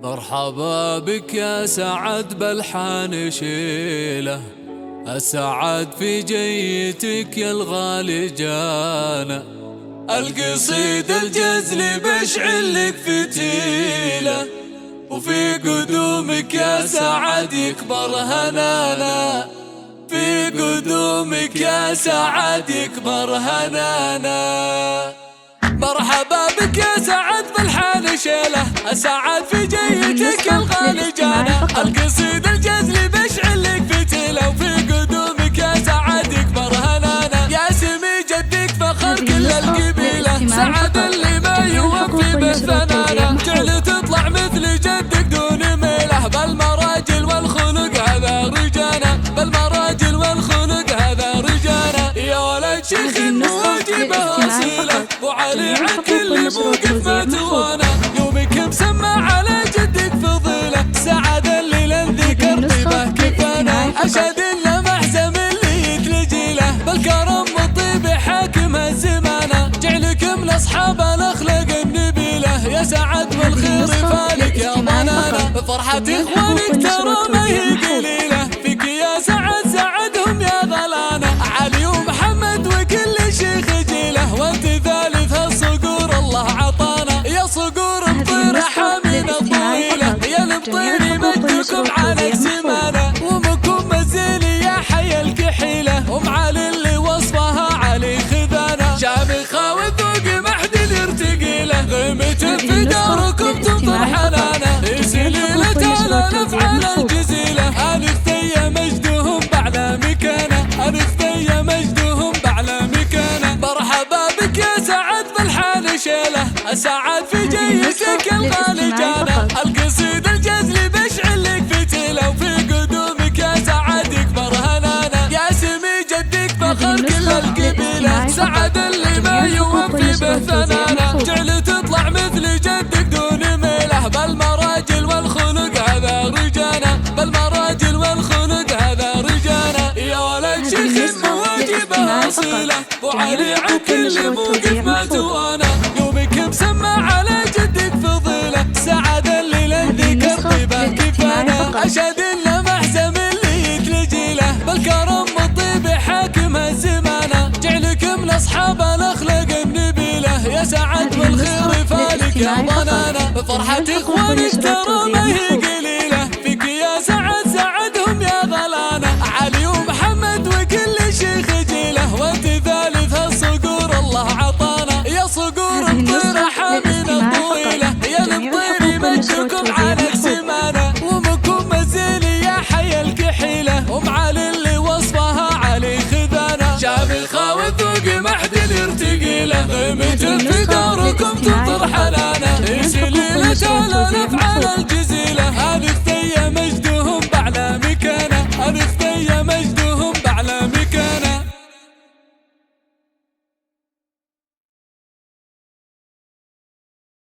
مرحبا بك يا سعد بالحان شيله، السعد في جيتك يا الغالي جانا. القصيد الجزل بشعل لك فتيله، وفي قدومك يا سعد يكبر هنانا. في قدومك يا سعد يكبر هنانا. مرحبا بك يا سعد بالحان شيله، السعد في جيتك الغالي جانا. القصيد الجزل بشعل لك فتيله، وفي قدومك يا سعد يكبر هنانا. يا سمي جدك فخر كل القبيله، سعد اللي ما يوفي به ثنانا. جعل تطلع مثل جدك دون ميله، بالمراجل والخلق هذا رجانا. بالمراجل والخلق هذا رجانا. يا ولد شيخ واجبه اصيله، وعلي عن كل موقف ما توانا. يومك مسمى على جدك فضيله، سعد اللي لن ذكر طيبه كفانا. اشهد ان محزم اللي يتلجي له، بالكرم والطيب حاكم الزمانه. جعلك من اصحاب الاخلاق النبيله، يا سعد والخير فالك يا ضنانا. فرحة اخوانك ترى ما هي قليله، فيك يا سعد سعدهم يا ظلانه. علي ومحمد وكل شيخ جيله، وانت ثالث هالصقور الله عطانا. يا صقور مطير حامينا طويله، يا المطير مجدكم على سمانه. ومكم مزيني يا حي الكحيله، ومعالي اللي وصفها علي خذانه. شامخه والذوق ما حد يرتقي له، غيمته في داركم تمطر حنانه. سليله الالف على الجزيله، انختي مجدهم باعلى مكانه. انختي مجدهم باعلى مكانه. مرحبا بك يا سعد بالحان شيله، السعد في جيتك الغالي جانا. القصيد الجزل بشعل لك فتيله، وفي قدومك يا سعد يكبر هنانا. يا سمي جدك فخر كل القبيله، سعد اللي ما يوفي به ثنانا. جعل تطلع مثل جدك دون ميله، بالمراجل والخلق هذا رجانا. بالمراجل والخلق هذا رجانا. يا ولد شيخ واجبه اصيله، وعلي عن كل موقف ما توانا. يومك مسمى على جدك فضيله، سعد اللي لن ذكر طيبه كفانا. اشهد ان محزم اللي يتلجي له، بالكرم والطيب حاكم الزمانه. جعلك من اصحاب الاخلاق النبيله، يا سعد والخير فالك يا ضنانا. فرحة اخوانك ترى ما هي قليله، فيك يا سعد سعدهم يا ظلانه. علي ومحمد وكل شيخ جيله، وانت ثالث هالصقور الله عطانا. يا صقور مطير حامينا طويله، يا المطير مجدكم على سمانه. ومكم مزيني يا حي الكحيله، ومعالي اللي وصفها علي خذانه. شامخه والذوق ما حد يرتقي له، غيمته في داركم تمطر حنانه. سليله الالف على الجزيله،